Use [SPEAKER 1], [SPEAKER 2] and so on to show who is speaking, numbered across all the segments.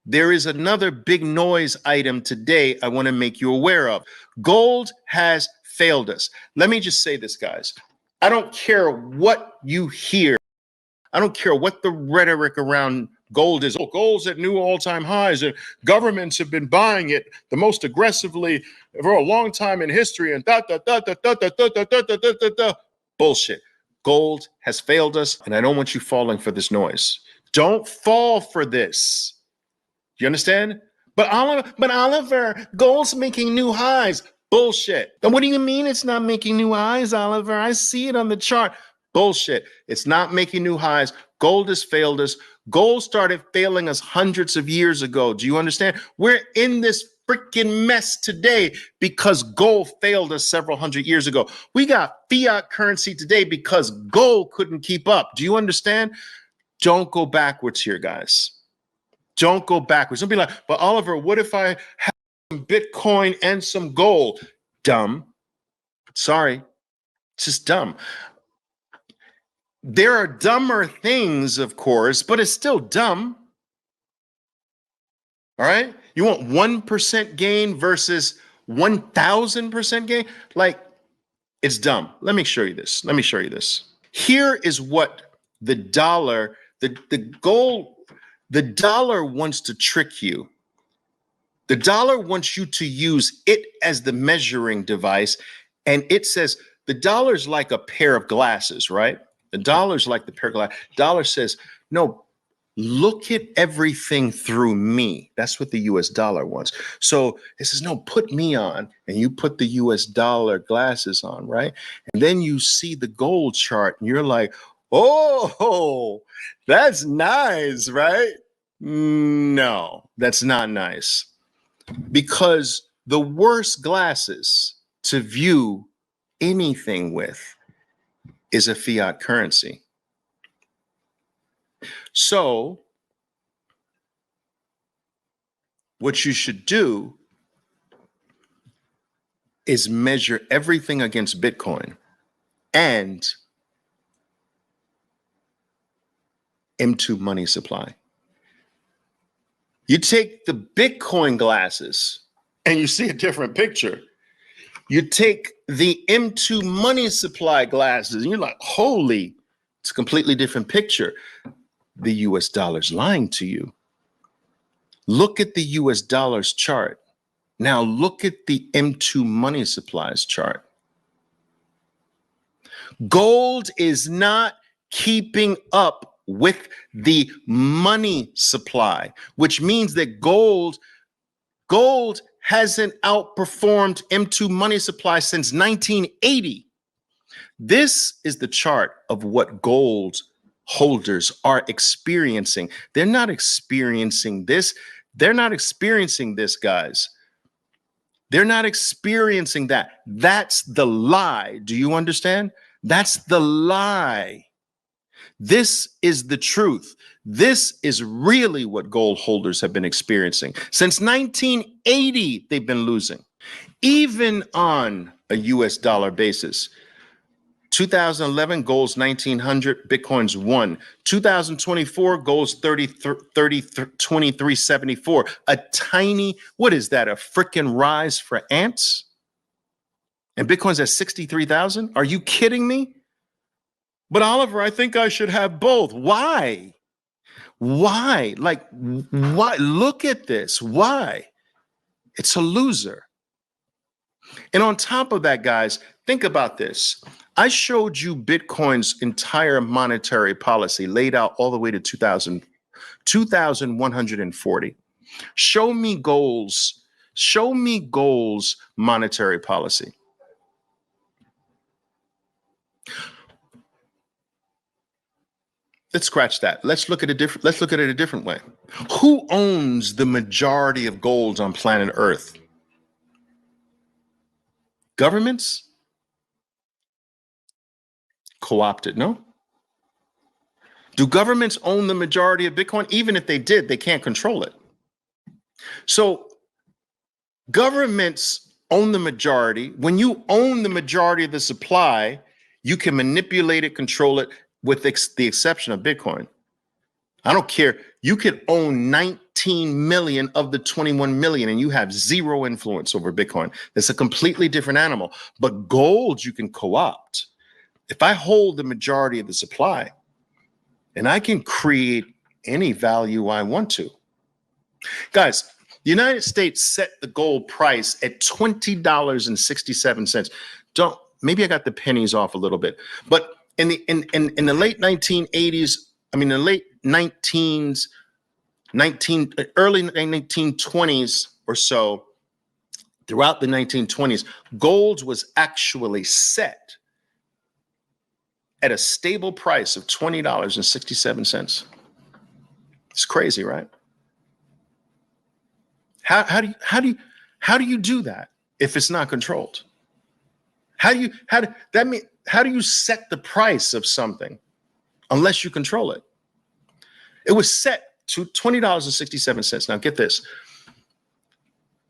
[SPEAKER 1] there is another big noise item today I want to make you aware of. Gold has failed us. Let me just say this, guys. I don't care what you hear. I don't care what the rhetoric around gold is. Oh, gold's at new all-time highs, and governments have been buying it the most aggressively for a long time in history, and bullshit. Gold has failed us, and I don't want you falling for this noise. Don't fall for this. You understand? But Oliver, gold's making new highs. Bullshit. And what do you mean it's not making new highs, Oliver? I see it on the chart. Bullshit. It's not making new highs. Gold has failed us. Gold started failing us hundreds of years ago. Do you understand? We're in this freaking mess today because gold failed us several hundred years ago. We got fiat currency today because gold couldn't keep up. Do you understand? Don't go backwards here, guys. Don't go backwards. Don't be like, but Oliver, what if I have some Bitcoin and some gold? Dumb. Sorry. It's just dumb. There are dumber things, of course, but it's still dumb. All right? You want 1% gain versus 1,000% gain? Like, it's dumb. Let me show you this. Let me show you this. Here is what the dollar, the dollar wants to trick you. The dollar wants you to use it as the measuring device. And it says the dollar's like a pair of glasses, right? The dollar's like the pair of glasses. Dollar says, no, look at everything through me. That's what the US dollar wants. So it says, no, put me on. And you put the US dollar glasses on, right? And then you see the gold chart and you're like, oh, that's nice, right? No, that's not nice. Because the worst glasses to view anything with is a fiat currency. So what you should do is measure everything against Bitcoin and M2 money supply. You take the Bitcoin glasses and you see a different picture. You take the M2 money supply glasses and you're like, holy, it's a completely different picture. The US dollar's lying to you. Look at the US dollar's chart. Now look at the M2 money supplies chart. Gold is not keeping up with the money supply, which means that gold hasn't outperformed M2 money supply since 1980. This is the chart of what gold holders are experiencing. They're not experiencing this. They're not experiencing this, guys. They're not experiencing that. That's the lie. Do you understand? That's the lie. This is the truth. This is really what gold holders have been experiencing. Since 1980, they've been losing. Even on a US dollar basis. 2011, gold's 1900, Bitcoin's 1. 2024, gold's 2374. A tiny, what is that? A freaking rise for ants? And Bitcoin's at 63,000? Are you kidding me? But Oliver, I think I should have both. Why? Why? Like, why? Look at this. Why? It's a loser. And on top of that, guys, think about this. I showed you Bitcoin's entire monetary policy laid out all the way to 2,140. Show me goals. Show me goals monetary policy. Let's scratch that. Let's look at it a different way. Who owns the majority of gold on planet Earth? Governments? Co-opted, no? Do governments own the majority of Bitcoin? Even if they did, they can't control it. So governments own the majority. When you own the majority of the supply, you can manipulate it, control it, with the exception of Bitcoin. I don't care. You could own 19 million of the 21 million, and you have zero influence over Bitcoin. It's a completely different animal. But gold you can co-opt. If I hold the majority of the supply, and I can create any value I want to. Guys, the United States set the gold price at $20.67. Maybe I got the pennies off a little bit, but in the late 1980s, I mean the late early 1920s or so, throughout the 1920s, gold was actually set at a stable price of $20.67. It's crazy, right? How do you do that if it's not controlled? How do you set the price of something unless you control it? It was set to $20.67. Now get this.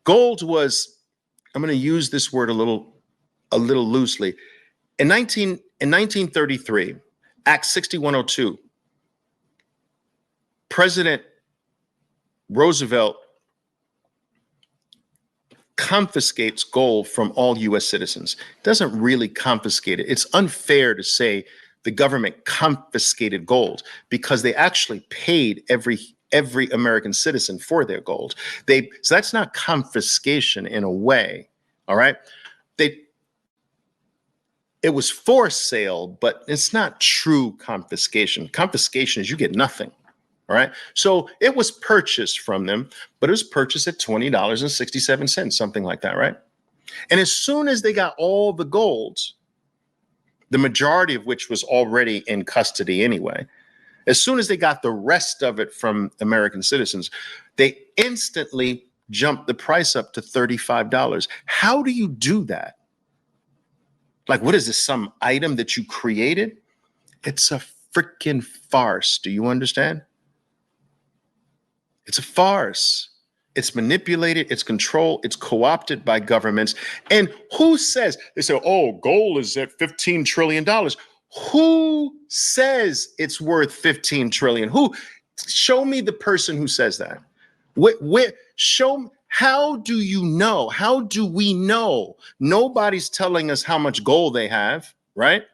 [SPEAKER 1] Gold was, I'm going to use this word a little loosely. In 1933, Act 6102, President Roosevelt confiscates gold from all U.S. citizens. Doesn't really confiscate it. It's unfair to say the government confiscated gold because they actually paid every American citizen for their gold. So that's not confiscation in a way. All right. It was for sale, but it's not true confiscation. Confiscation is you get nothing. All right. So it was purchased from them, but it was purchased at $20.67, something like that. Right. And as soon as they got all the gold, the majority of which was already in custody anyway, as soon as they got the rest of it from American citizens, they instantly jumped the price up to $35. How do you do that? Like, what is this? Some item that you created? It's a freaking farce. Do you understand? It's a farce. It's manipulated, it's controlled, it's co-opted by governments. And who says, they say, oh, gold is at $15 trillion. Who says it's worth 15 trillion? Show me the person who says that. How do you know? How do we know? Nobody's telling us how much gold they have, right?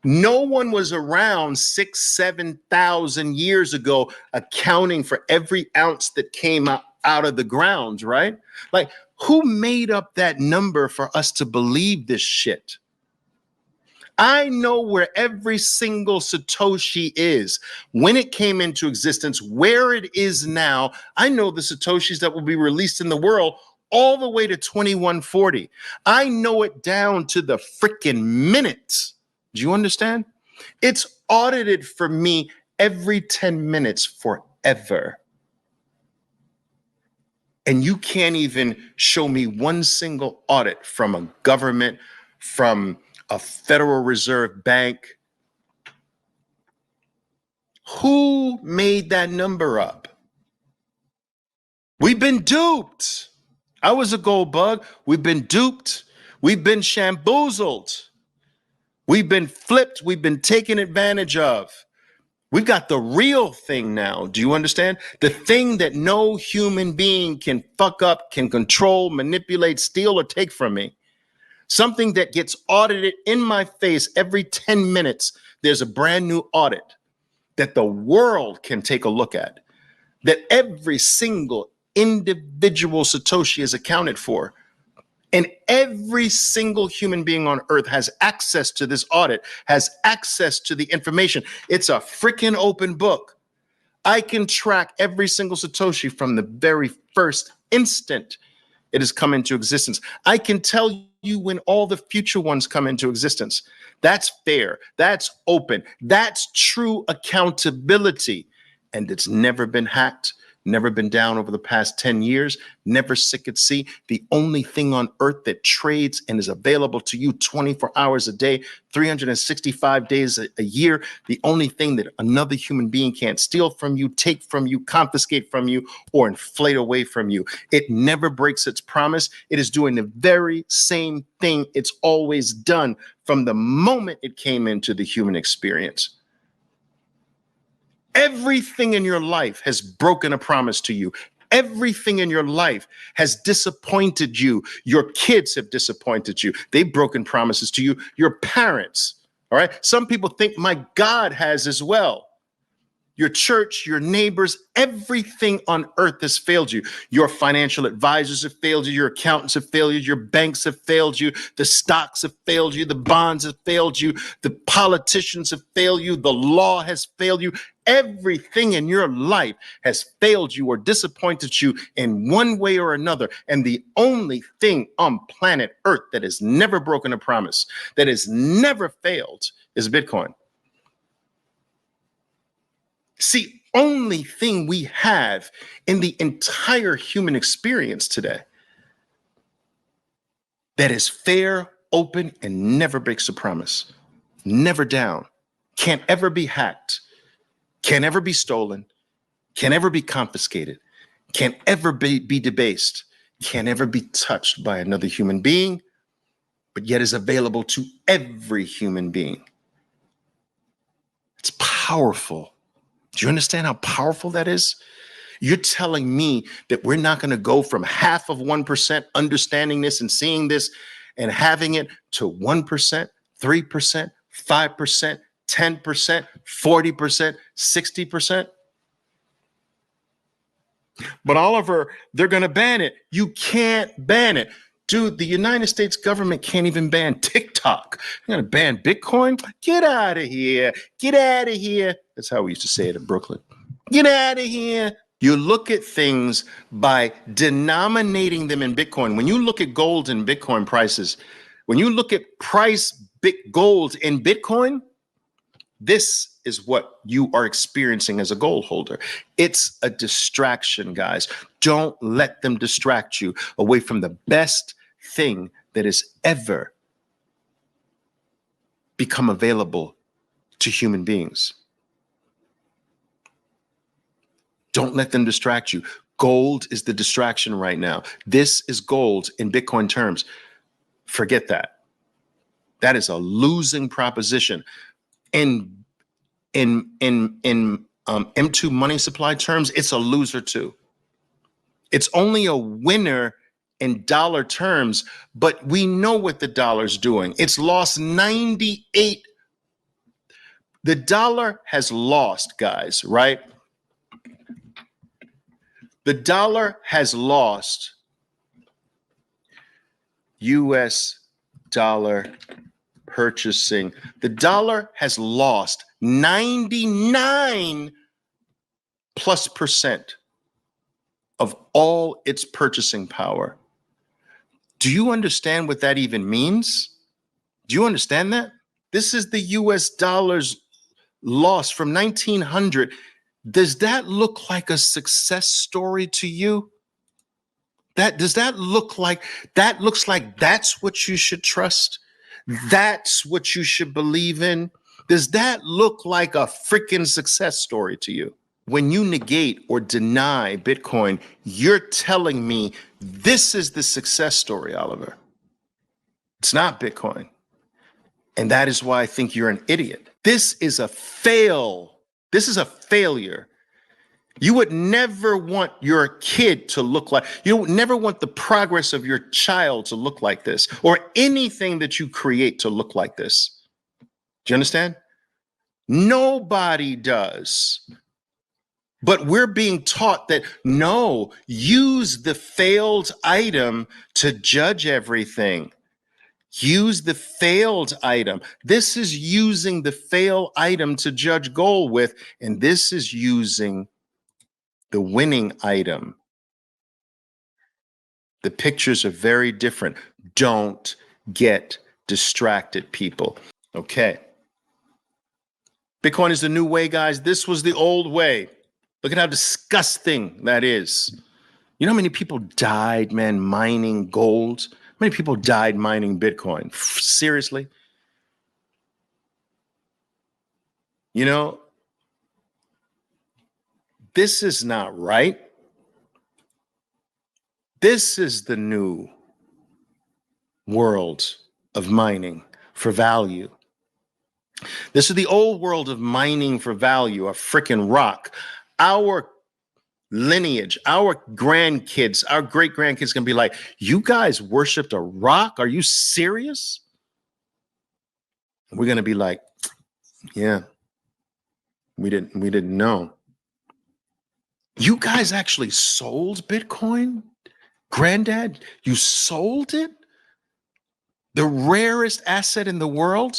[SPEAKER 1] No one was around 6,000, 7,000 years ago accounting for every ounce that came out of the ground, right? Like, who made up that number for us to believe this shit? I know where every single Satoshi is, when it came into existence, where it is now. I know the Satoshis that will be released in the world all the way to 2140. I know it down to the freaking minutes. Do you understand? It's audited for me every 10 minutes forever. And you can't even show me one single audit from a government, from a Federal Reserve Bank. Who made that number up? We've been duped. I was a gold bug. We've been duped. We've been shamboozled. We've been flipped. We've been taken advantage of. We've got the real thing now. Do you understand? The thing that no human being can fuck up, can control, manipulate, steal, or take from me. Something that gets audited in my face every 10 minutes. There's a brand new audit that the world can take a look at, that every single individual Satoshi is accounted for. And every single human being on earth has access to this audit, has access to the information. It's a freaking open book. I can track every single Satoshi from the very first instant it has come into existence. I can tell you when all the future ones come into existence. That's fair. That's open. That's true accountability. And it's never been hacked. Never been down over the past 10 years, never sick at sea. The only thing on earth that trades and is available to you 24 hours a day, 365 days a year, the only thing that another human being can't steal from you, take from you, confiscate from you, or inflate away from you. It never breaks its promise. It is doing the very same thing it's always done from the moment it came into the human experience. Everything in your life has broken a promise to you. Everything in your life has disappointed you. Your kids have disappointed you. They've broken promises to you. Your parents, all right? Some people think my God has as well. Your church, your neighbors, everything on earth has failed you. Your financial advisors have failed you. Your accountants have failed you. Your banks have failed you. The stocks have failed you. The bonds have failed you. The politicians have failed you. The law has failed you. Everything in your life has failed you or disappointed you in one way or another. And the only thing on planet Earth that has never broken a promise, that has never failed, is Bitcoin. See, only thing we have in the entire human experience today that is fair, open, and never breaks a promise, never down, can't ever be hacked, can't ever be stolen, can't ever be confiscated, can't ever be debased, can't ever be touched by another human being, but yet is available to every human being. It's powerful. Do you understand how powerful that is? You're telling me that we're not going to go from half of 1% understanding this and seeing this and having it to 1%, 3%, 5%, 10%, 40%, 60%? But Oliver, they're going to ban it. You can't ban it. Dude, the United States government can't even ban TikTok. They're going to ban Bitcoin? Get out of here. Get out of here. That's how we used to say it in Brooklyn. Get out of here. You look at things by denominating them in Bitcoin. When you look at gold and Bitcoin prices, when you look at gold in Bitcoin, this is what you are experiencing as a gold holder. It's a distraction, guys. Don't let them distract you away from the best thing that has ever become available to human beings. Don't let them distract you. Gold is the distraction right now. This is gold in Bitcoin terms. Forget that. That is a losing proposition. In M2 money supply terms, it's a loser too. It's only a winner in dollar terms, but we know what the dollar's doing. It's lost 98. The dollar has lost, guys, right? The dollar has lost US dollar purchasing. The dollar has lost 99+ percent of all its purchasing power. Do you understand what that even means? Do you understand that? This is the US dollar's loss from 1900. Does that look like a success story to you? Does that look like that looks like that's what you should trust? That's what you should believe in? Does that look like a freaking success story to you? When you negate or deny Bitcoin, you're telling me this is the success story, Oliver. It's not Bitcoin. And that is why I think you're an idiot. This is a fail. This is a failure. You would never want your kid to look like, you would never want the progress of your child to look like this, or anything that you create to look like this. Do you understand? Nobody does. But we're being taught that no, use the failed item to judge everything. Use the failed item. This is using the failed item to judge gold with, and this is using the winning item. The pictures are very different. Don't get distracted, people. Okay. Bitcoin is the new way, guys. This was the old way. Look at how disgusting that is. You know how many people died, man, mining gold? How many people died mining Bitcoin? Seriously? You know, this is not right. This is the new world of mining for value. This is the old world of mining for value, a freaking rock. Our lineage, our grandkids, our great grandkids can be like, you guys worshipped a rock? Are you serious? We're going to be like, yeah, we didn't know. You guys actually sold Bitcoin? Granddad, you sold it? The rarest asset in the world?